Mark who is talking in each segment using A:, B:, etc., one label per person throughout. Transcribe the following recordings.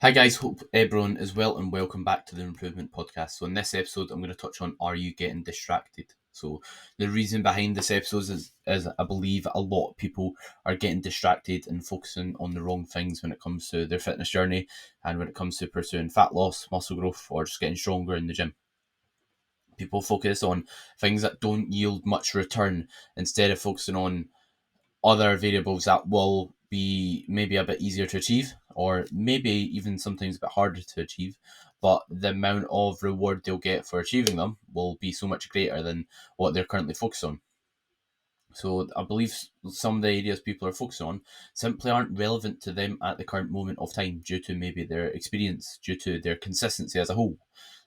A: Hi guys, hope everyone is well and welcome back to the Improvement Podcast. So in this episode, I'm going to touch on are you getting distracted? So the reason behind this episode is I believe a lot of people are getting distracted and focusing on the wrong things when it comes to their fitness journey and when it comes to pursuing fat loss, muscle growth, or just getting stronger in the gym. People focus on things that don't yield much return instead of focusing on other variables that will be maybe a bit easier to achieve or maybe even sometimes a bit harder to achieve, but the amount of reward they'll get for achieving them will be so much greater than what they're currently focused on. So I believe some of the areas people are focusing on simply aren't relevant to them at the current moment of time due to maybe their experience, due to their consistency as a whole.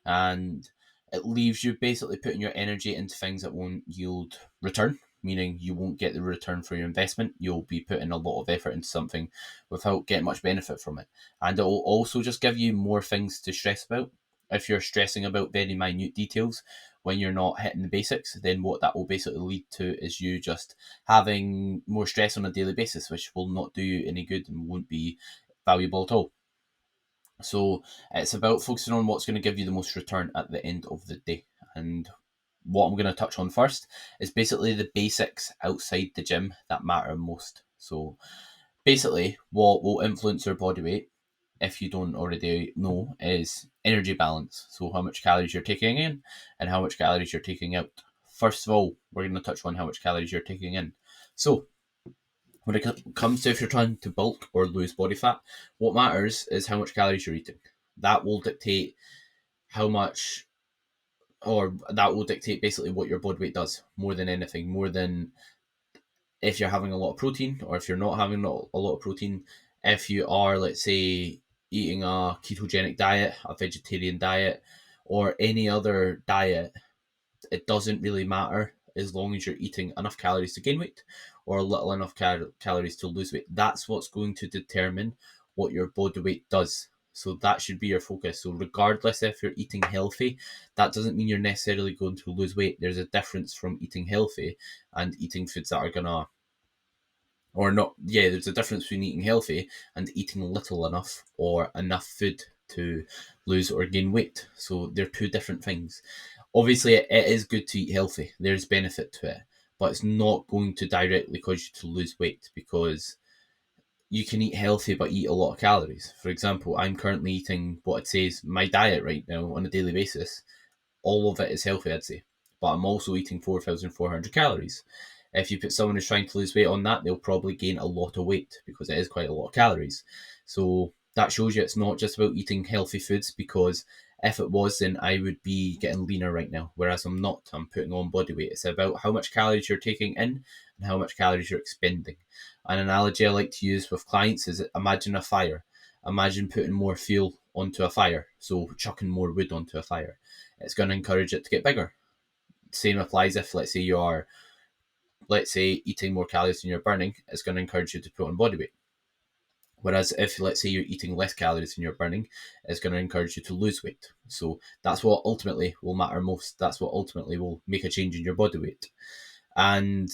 A: And it leaves you basically putting your energy into things that won't yield return, meaning you won't get the return for your investment. You'll be putting a lot of effort into something without getting much benefit from it. And it will also just give you more things to stress about. If you're stressing about very minute details, when you're not hitting the basics, then what that will basically lead to is you just having more stress on a daily basis, which will not do you any good and won't be valuable at all. So it's about focusing on what's going to give you the most return at the end of the day. And what I'm going to touch on first is basically the basics outside the gym that matter most. So basically, what will influence your body weight, if you don't already know, is energy balance. So how much calories you're taking in and how much calories you're taking out. First of all, we're going to touch on how much calories you're taking in. So when it comes to if you're trying to bulk or lose body fat, what matters is how much calories you're eating. That will dictate how much, or that will dictate basically what your body weight does more than anything, more than if you're having a lot of protein or if you're not having a lot of protein. If you are, let's say, eating a ketogenic diet, a vegetarian diet, or any other diet, it doesn't really matter as long as you're eating enough calories to gain weight or a little enough calories to lose weight. That's what's going to determine what your body weight does. So that should be your focus. So regardless if you're eating healthy, that doesn't mean you're necessarily going to lose weight. There's a difference from eating healthy and eating foods that are gonna, or not. Yeah, there's a difference between eating healthy and eating little enough or enough food to lose or gain weight. So they're two different things. Obviously, it is good to eat healthy. There's benefit to it, but it's not going to directly cause you to lose weight because you can eat healthy but eat a lot of calories. For example, I'm currently eating what I'd say is my diet right now on a daily basis. All of it is healthy, I'd say, but I'm also eating 4,400 calories. If you put someone who's trying to lose weight on that, they'll probably gain a lot of weight because it is quite a lot of calories. So that shows you it's not just about eating healthy foods, because if it was, then I would be getting leaner right now, whereas I'm not. I'm putting on body weight. It's about how much calories you're taking in and how much calories you're expending. An analogy I like to use with clients is imagine a fire. Imagine putting more fuel onto a fire, so chucking more wood onto a fire. It's going to encourage it to get bigger. Same applies if, let's say, you're, let's say, eating more calories than you're burning. It's going to encourage you to put on body weight. Whereas if, let's say, you're eating less calories than you're burning, it's going to encourage you to lose weight. So that's what ultimately will matter most. That's what ultimately will make a change in your body weight. And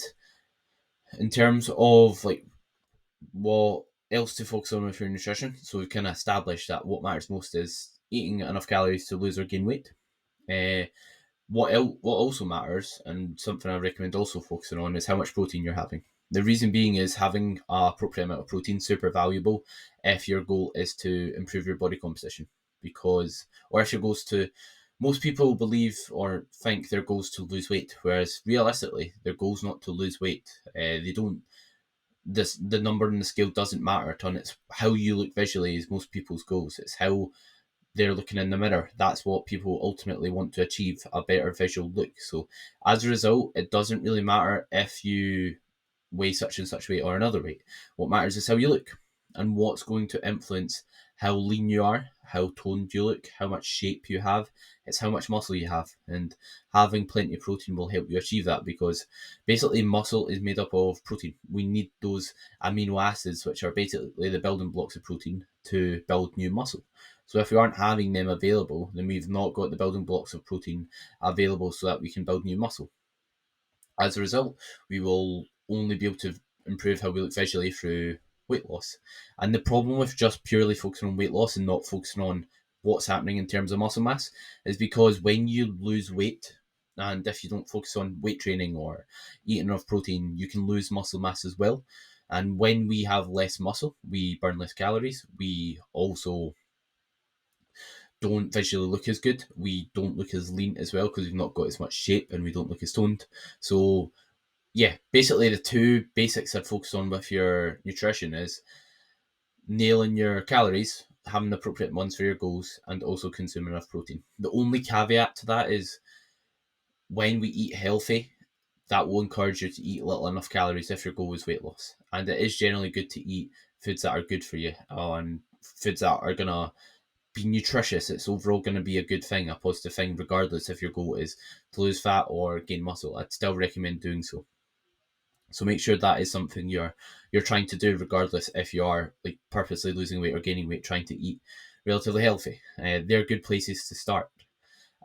A: in terms of like what else to focus on with your nutrition, so we've kind of established that what matters most is eating enough calories to lose or gain weight. What also matters, and something I recommend also focusing on, is how much protein you're having. The reason being is having an appropriate amount of protein is super valuable if your goal is to improve your body composition. Because, or if your goal is to, most people believe or think their goal is to lose weight, whereas realistically, their goal is not to lose weight. They don't, the number on the scale doesn't matter a ton. It's how you look visually is most people's goals. It's how they're looking in the mirror. That's what people ultimately want to achieve, a better visual look. So as a result, it doesn't really matter if you weigh such and such weight or another weight. What matters is how you look, and what's going to influence how lean you are, how toned you look, how much shape you have. It's how much muscle you have, and having plenty of protein will help you achieve that, because basically muscle is made up of protein. We need those amino acids, which are basically the building blocks of protein, to build new muscle. So if we aren't having them available, then we've not got the building blocks of protein available so that we can build new muscle. As a result, we will only be able to improve how we look visually through weight loss. And the problem with just purely focusing on weight loss and not focusing on what's happening in terms of muscle mass is because when you lose weight, and if you don't focus on weight training or eating enough protein, you can lose muscle mass as well. And when we have less muscle, we burn less calories. We also don't visually look as good. We don't look as lean as well because we've not got as much shape and we don't look as toned. So yeah, basically the two basics I'd focus on with your nutrition is nailing your calories, having the appropriate ones for your goals, and also consuming enough protein. The only caveat to that is when we eat healthy, that will encourage you to eat little enough calories if your goal is weight loss. And it is generally good to eat foods that are good for you and foods that are going to be nutritious. It's overall going to be a good thing, a positive thing, regardless if your goal is to lose fat or gain muscle. I'd still recommend doing so. So make sure that is something you're trying to do, regardless if you are like purposely losing weight or gaining weight, trying to eat relatively healthy. They're good places to start.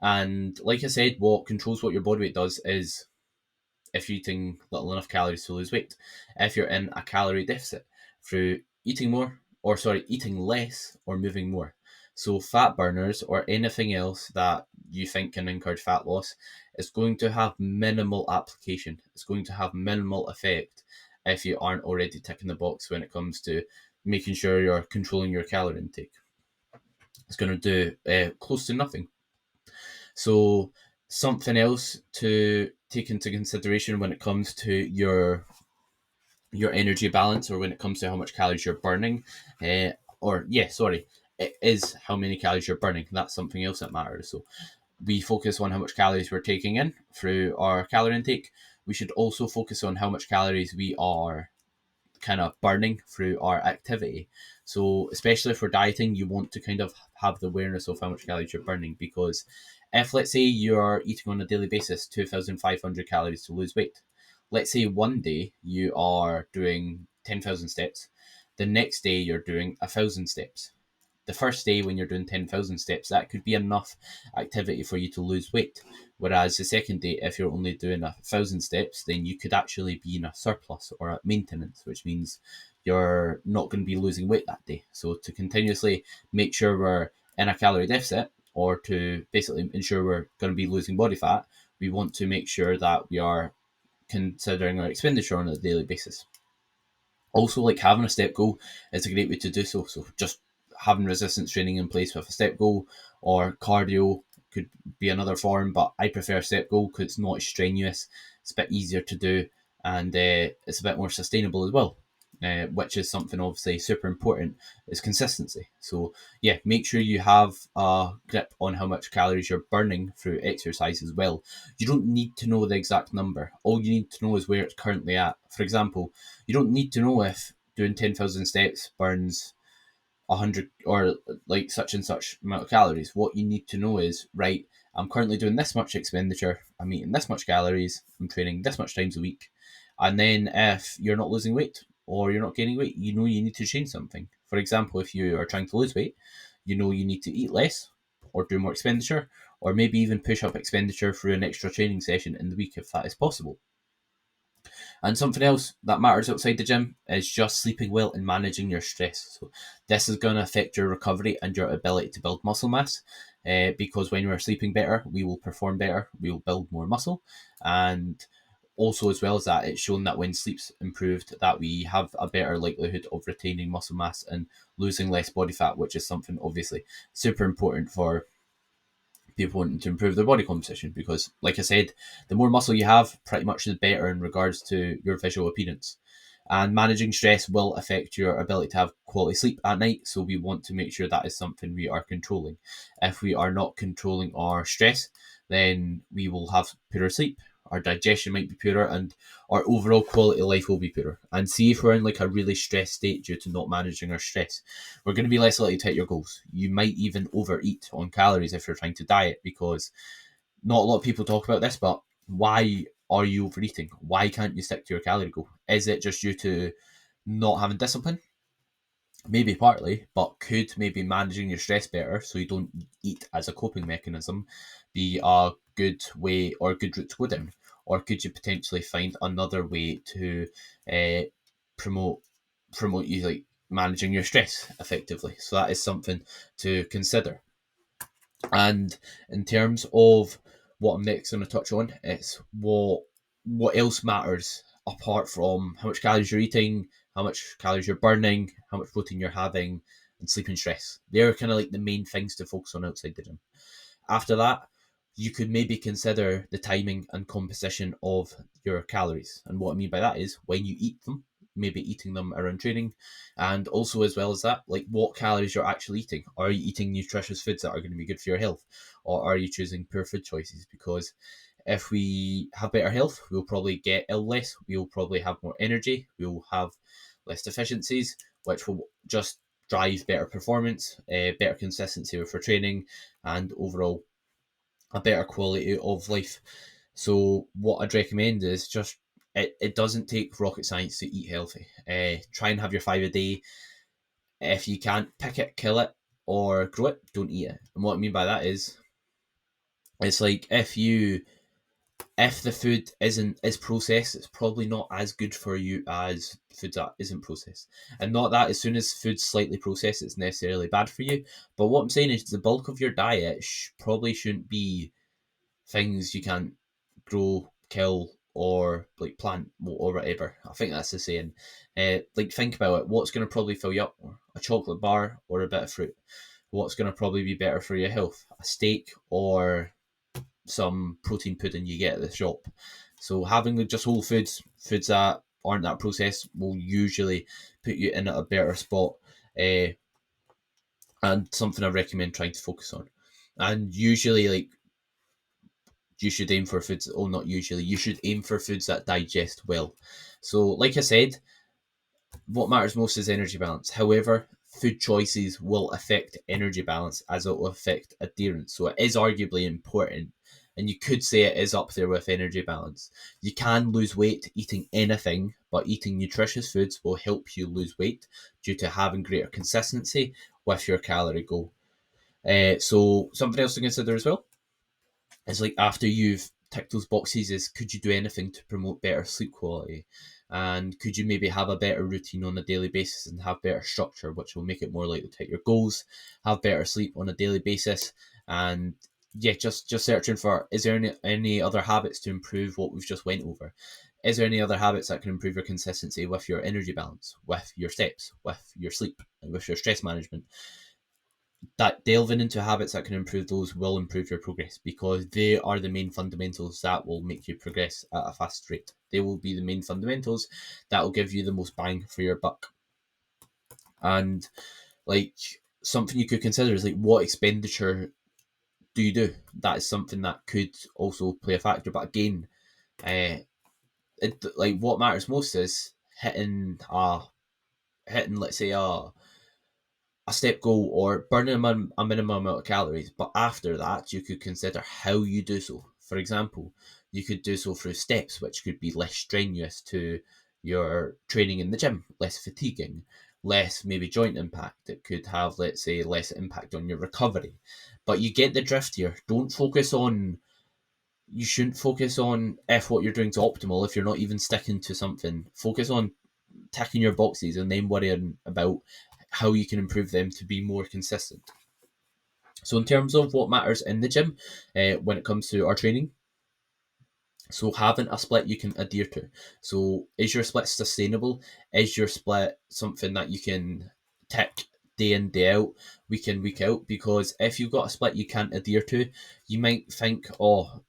A: And like I said, what controls what your body weight does is if you're eating little enough calories to lose weight. If you're in a calorie deficit through eating less or moving more. So fat burners or anything else that you think can encourage fat loss is going to have minimal application. It's going to have minimal effect if you aren't already ticking the box when it comes to making sure you're controlling your calorie intake. It's going to do close to nothing. So something else to take into consideration when it comes to your energy balance or when it comes to how much calories you're burning, it is how many calories you're burning. That's something else that matters. So we focus on how much calories we're taking in through our calorie intake. We should also focus on how much calories we are kind of burning through our activity. So especially for dieting, you want to kind of have the awareness of how much calories you're burning, because if, let's say, you're eating on a daily basis 2,500 calories to lose weight, let's say one day you are doing 10,000 steps, the next day you're doing 1,000 steps. The first day when you're doing 10,000 steps, that could be enough activity for you to lose weight. Whereas the second day, if you're only doing 1,000 steps, then you could actually be in a surplus or at maintenance, which means you're not going to be losing weight that day. So to continuously make sure we're in a calorie deficit, or to basically ensure we're going to be losing body fat, we want to make sure that we are considering our expenditure on a daily basis. Also, like having a step goal is a great way to do so. So just having resistance training in place with a step goal, or cardio could be another form, but I prefer step goal because it's not as strenuous, it's a bit easier to do, and it's a bit more sustainable as well. Which is something obviously super important, is consistency. So yeah, make sure you have a grip on how much calories you're burning through exercise as well. You don't need to know the exact number. All you need to know is where it's currently at. For example, you don't need to know if doing 10,000 steps burns 100 or like such and such amount of calories. What you need to know is, right, I'm currently doing this much expenditure, I'm eating this much calories, I'm training this much times a week. And then if you're not losing weight or you're not gaining weight, you know you need to change something. For example, if you are trying to lose weight, you know you need to eat less or do more expenditure, or maybe even push up expenditure through an extra training session in the week if that is possible. And something else that matters outside the gym is just sleeping well and managing your stress. So this is going to affect your recovery and your ability to build muscle mass. Because when we're sleeping better, we will perform better, we will build more muscle. And also, as well as that, it's shown that when sleep's improved, that we have a better likelihood of retaining muscle mass and losing less body fat, which is something obviously super important for people wanting to improve their body composition, because like I said, the more muscle you have, pretty much the better in regards to your visual appearance. And managing stress will affect your ability to have quality sleep at night, so we want to make sure that is something we are controlling. If we are not controlling our stress, then we will have poorer sleep, our digestion might be poorer, and our overall quality of life will be poorer. And see, if we're in like a really stressed state due to not managing our stress, we're going to be less likely to hit your goals. You might even overeat on calories if you're trying to diet, because not a lot of people talk about this, but why are you overeating? Why can't you stick to your calorie goal? Is it just due to not having discipline? Maybe partly, but could maybe managing your stress better so you don't eat as a coping mechanism be a good way or a good route to go down? Or could you potentially find another way to promote promote you like managing your stress effectively. So that is something to consider. And in terms of what I'm next going to touch on, it's what else matters apart from how much calories you're eating, how much calories you're burning, how much protein you're having, and sleep and stress. They're kind of like the main things to focus on outside the gym. After that, you could maybe consider the timing and composition of your calories. And what I mean by that is when you eat them, maybe eating them around training, and also as well as that, like what calories you're actually eating. Are you eating nutritious foods that are going to be good for your health, or are you choosing poor food choices? Because if we have better health, we'll probably get ill less, we'll probably have more energy, we'll have less deficiencies, which will just drive better performance, better consistency for training, and overall a better quality of life. So what I'd recommend is just it doesn't take rocket science to eat healthy. Try and have your 5 a day. If you can't pick it, kill it, or grow it, don't eat it. And what I mean by that is, it's like if the food is processed, it's probably not as good for you as food that isn't processed. And not that as soon as food's slightly processed, it's necessarily bad for you. But what I'm saying is the bulk of your diet probably shouldn't be things you can't grow, kill, or like plant or whatever. I think that's the saying. Like think about it. What's going to probably fill you up? A chocolate bar or a bit of fruit? What's going to probably be better for your health? A steak or some protein pudding you get at the shop? So having just whole foods that aren't that processed, will usually put you in at a better spot. And something I recommend trying to focus on. And usually, like, you should aim for foods, oh, not usually, you should aim for foods that digest well. So, like I said, what matters most is energy balance. However, food choices will affect energy balance as it will affect adherence. So, it is arguably important, and you could say it is up there with energy balance. You can lose weight eating anything, but eating nutritious foods will help you lose weight due to having greater consistency with your calorie goal. So, something else to consider as well is like after you've ticked those boxes is could you do anything to promote better sleep quality, and could you maybe have a better routine on a daily basis and have better structure, which will make it more likely to hit your goals, have better sleep on a daily basis. And yeah, just searching for, is there any other habits to improve what we've just went over? Is there any other habits that can improve your consistency with your energy balance, with your steps, with your sleep, and with your stress management? That delving into habits that can improve those will improve your progress, because they are the main fundamentals that will make you progress at a fast rate. They will be the main fundamentals that will give you the most bang for your buck. And like something you could consider is like, what expenditure do you do? That is something that could also play a factor. But again, like what matters most is hitting let's say a step goal or burning a minimum amount of calories. But after that, you could consider how you do so. For example, you could do so through steps, which could be less strenuous to your training in the gym, less fatiguing, less maybe joint impact. It could have, let's say, less impact on your recovery. But you get the drift here. You shouldn't focus on if what you're doing is optimal if you're not even sticking to something. Focus on ticking your boxes and then worrying about how you can improve them to be more consistent. So in terms of what matters in the gym, when it comes to our training, so having a split you can adhere to. So is your split sustainable? Is your split something that you can tick day in, day out, week in, week out? Because if you've got a split you can't adhere to, you might think, oh,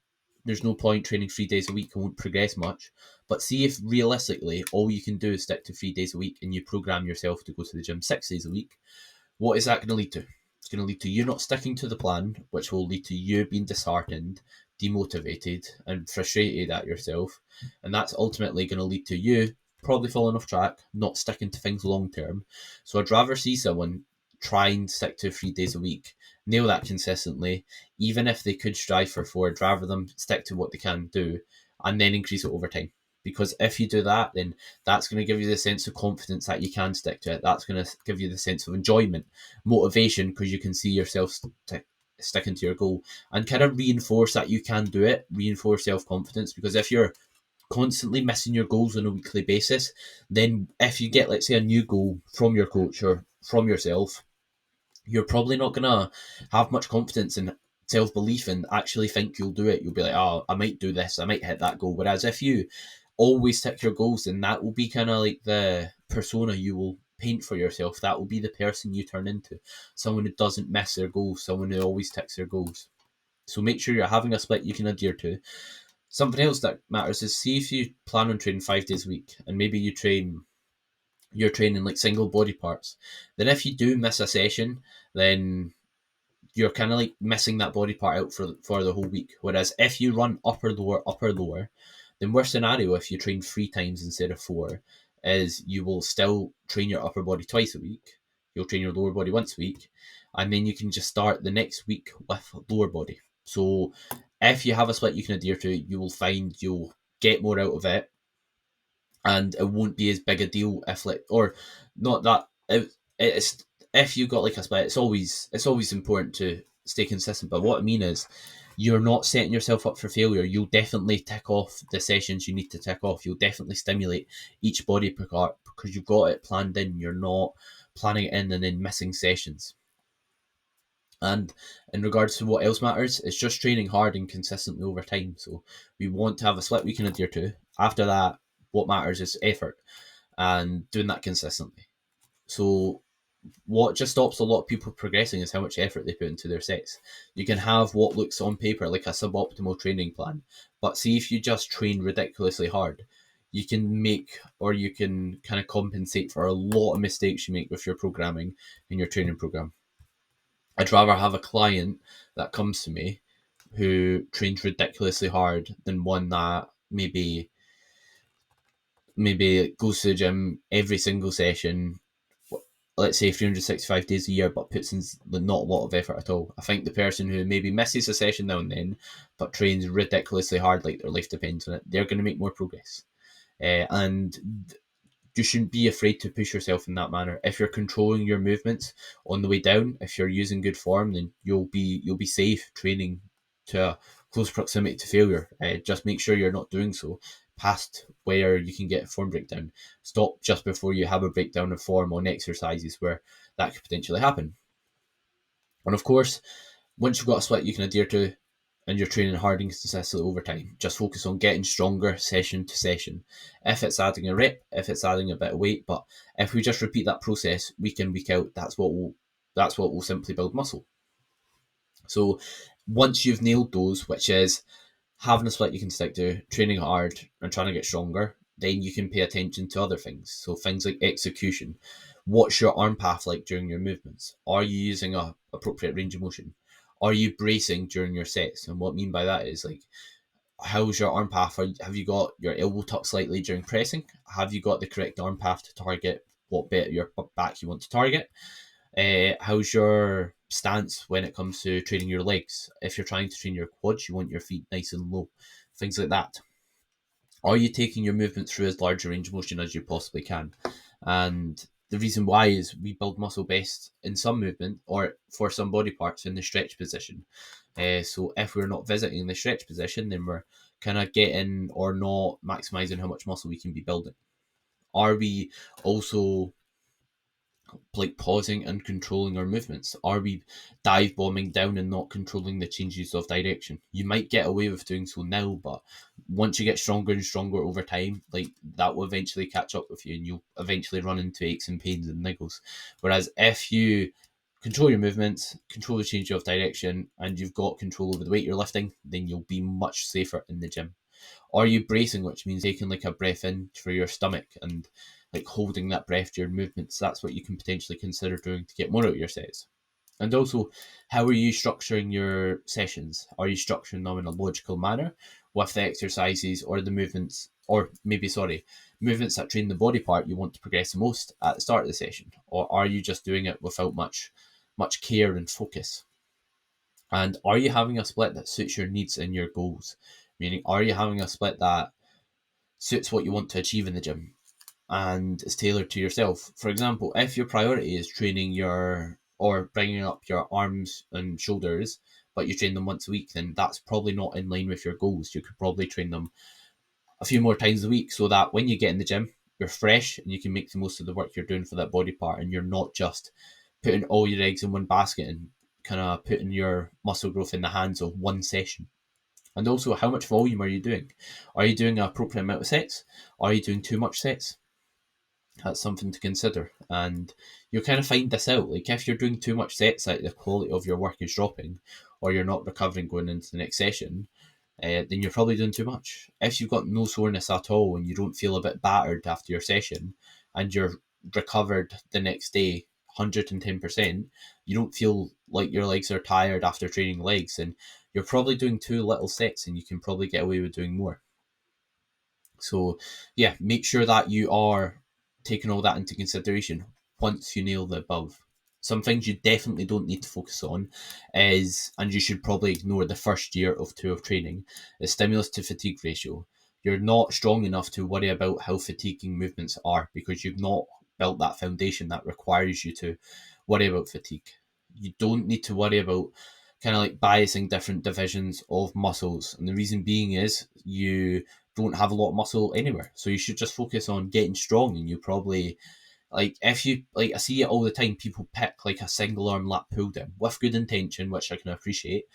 A: there's no point training 3 days a week, I won't progress much. But see if realistically all you can do is stick to 3 days a week and you program yourself to go to the gym 6 days a week, what is that going to lead to? It's going to lead to you not sticking to the plan, which will lead to you being disheartened, demotivated, and frustrated at yourself. And that's ultimately going to lead to you probably falling off track, not sticking to things long term. So I'd rather see someone try and stick to 3 days a week, nail that consistently, even if they could strive for 4, I'd rather them stick to what they can do and then increase it over time. Because if you do that, then that's going to give you the sense of confidence that you can stick to it. That's going to give you the sense of enjoyment, motivation, because you can see yourself sticking to your goal, and kind of reinforce that you can do it, reinforce self-confidence. Because if you're constantly missing your goals on a weekly basis, then if you get, let's say, a new goal from your coach or from yourself, you're probably not gonna have much confidence and self belief and actually think you'll do it. You'll be like, oh, I might do this, I might hit that goal. Whereas if you always tick your goals, then that will be kind of like the persona you will paint for yourself. That will be the person you turn into. Someone who doesn't miss their goals, someone who always ticks their goals. So make sure you're having a split you can adhere to. Something else that matters is, see if you plan on training 5 days a week and maybe you're training like single body parts. Then if you do miss a session, then you're kind of like missing that body part out for the whole week. Whereas if you run upper lower, then worst scenario, if you train 3 times instead of 4, is you will still train your upper body twice a week. You'll train your lower body once a week, and then you can just start the next week with lower body. So if you have a split you can adhere to, you will find you'll get more out of it, and it won't be as big a deal if, like, or not that it's if you got like a split, it's always important to stay consistent. But what I mean is, you're not setting yourself up for failure. You'll definitely tick off the sessions you need to tick off. You'll definitely stimulate each body part because you've got it planned in. You're not planning it in and then missing sessions. And in regards to what else matters, it's just training hard and consistently over time. So we want to have a split we can adhere to. After that, what matters is effort and doing that consistently. So what just stops a lot of people progressing is how much effort they put into their sets. You can have what looks on paper like a suboptimal training plan, but see if you just train ridiculously hard, you can kind of compensate for a lot of mistakes you make with your programming in your training program. I'd rather have a client that comes to me who trains ridiculously hard than one that maybe goes to the gym every single session, let's say 365 days a year, but puts in not a lot of effort at all. I think the person who maybe misses a session now and then, but trains ridiculously hard, like their life depends on it, they're going to make more progress. And you shouldn't be afraid to push yourself in that manner. If you're controlling your movements on the way down, if you're using good form, then you'll be safe training to a close proximity to failure. Just make sure you're not doing so past where you can get a form breakdown. Stop just before you have a breakdown of form on exercises where that could potentially happen. And of course, once you've got a split you can adhere to and you're training hard and consistently over time, just focus on getting stronger session to session. If it's adding a rep, if it's adding a bit of weight, but if we just repeat that process week in, week out, that's what will simply build muscle. So once you've nailed those, which is having a split you can stick to, training hard and trying to get stronger, then you can pay attention to other things. So things like execution. What's your arm path like during your movements? Are you using a appropriate range of motion? Are you bracing during your sets? And what I mean by that is, like, how's your arm path? Have you got your elbow tucked slightly during pressing? Have you got the correct arm path to target what bit of your back you want to target? How's your stance when it comes to training your legs? If you're trying to train your quads, you want your feet nice and low. Things like that. Are you taking your movement through as large a range of motion as you possibly can? And the reason why is we build muscle best in some movement or for some body parts in the stretch position. So if we're not visiting the stretch position, then we're kind of getting or not maximizing how much muscle we can be building. Are we also like pausing and controlling our movements? Are we dive bombing down and not controlling the changes of direction? You might get away with doing so now, but once you get stronger and stronger over time, like that will eventually catch up with you and you'll eventually run into aches and pains and niggles. Whereas if you control your movements, control the change of direction, and you've got control over the weight you're lifting, then you'll be much safer in the gym. Are you bracing, which means taking like a breath in through your stomach and like holding that breath during movements? That's what you can potentially consider doing to get more out of your sets. And also, how are you structuring your sessions? Are you structuring them in a logical manner with the exercises or the movements, or movements that train the body part you want to progress the most at the start of the session? Or are you just doing it without much care and focus? And are you having a split that suits your needs and your goals? Meaning, are you having a split that suits what you want to achieve in the gym and is tailored to yourself? For example, if your priority is training or bringing up your arms and shoulders, but you train them once a week, then that's probably not in line with your goals. You could probably train them a few more times a week, so that when you get in the gym, you're fresh and you can make the most of the work you're doing for that body part, and you're not just putting all your eggs in one basket and kind of putting your muscle growth in the hands of one session. And also, how much volume are you doing? Are you doing an appropriate amount of sets? Are you doing too much sets? That's something to consider. And you'll kind of find this out. Like, if you're doing too much sets, like the quality of your work is dropping, or you're not recovering going into the next session, then you're probably doing too much. If you've got no soreness at all and you don't feel a bit battered after your session, and you're recovered the next day 110%, you don't feel like your legs are tired after training legs, and you're probably doing too little sets and you can probably get away with doing more. So, yeah, make sure that you are taking all that into consideration once you nail the above. Some things you definitely don't need to focus on is, and you should probably ignore the first year of two of training, is stimulus to fatigue ratio. You're not strong enough to worry about how fatiguing movements are because you've not built that foundation that requires you to worry about fatigue. You don't need to worry about kind of like biasing different divisions of muscles. And the reason being is you don't have a lot of muscle anywhere. So you should just focus on getting strong, and you probably, like, if you, like, I see it all the time, people pick like a single arm lat pull down with good intention, which I can appreciate.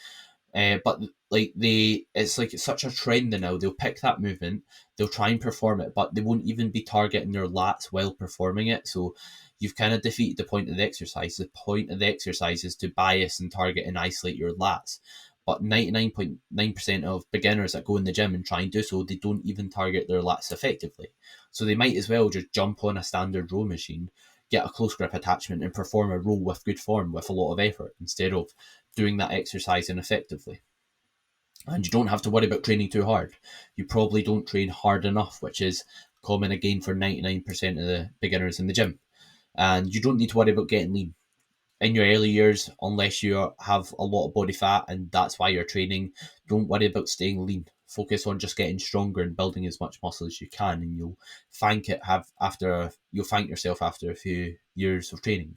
A: But like it's such a trend now. They'll pick that movement, they'll try and perform it, but they won't even be targeting their lats while performing it. So you've kind of defeated the point of the exercise. The point of the exercise is to bias and target and isolate your lats. But 99.9% of beginners that go in the gym and try and do so, they don't even target their lats effectively. So they might as well just jump on a standard row machine, get a close grip attachment, and perform a row with good form with a lot of effort instead of doing that exercise ineffectively. And you don't have to worry about training too hard. You probably don't train hard enough, which is common again for 99% of the beginners in the gym. And you don't need to worry about getting lean in your early years, unless you have a lot of body fat and that's why you're training. Don't worry about staying lean. Focus on just getting stronger and building as much muscle as you can, and you'll you'll thank yourself after a few years of training.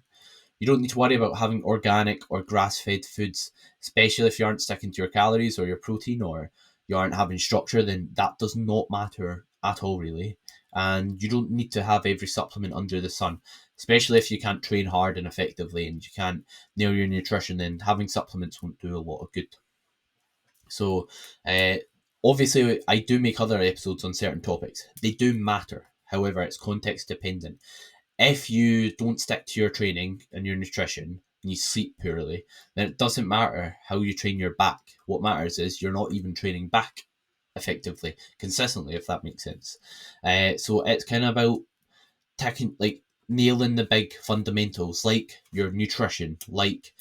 A: You don't need to worry about having organic or grass-fed foods, especially if you aren't sticking to your calories or your protein, or you aren't having structure. Then that does not matter at all, really. And you don't need to have every supplement under the sun, especially if you can't train hard and effectively and you can't nail your nutrition. Then having supplements won't do a lot of good. So, obviously, I do make other episodes on certain topics. They do matter. However, it's context dependent. If you don't stick to your training and your nutrition and you sleep poorly, then it doesn't matter how you train your back. What matters is you're not even training back effectively, consistently, if that makes sense. So it's kind of about nailing the big fundamentals, like your nutrition, like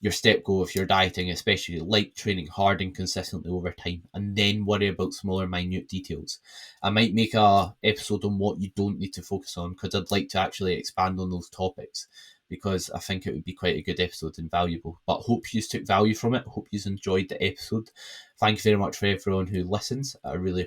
A: your step goal if you're dieting, especially, like training hard and consistently over time, and then worry about smaller minute details. I might make a episode on what you don't need to focus on, because I'd like to actually expand on those topics, because I think it would be quite a good episode and valuable. But hope you took value from it. Hope you enjoyed the episode. Thank you very much for everyone who listens. I really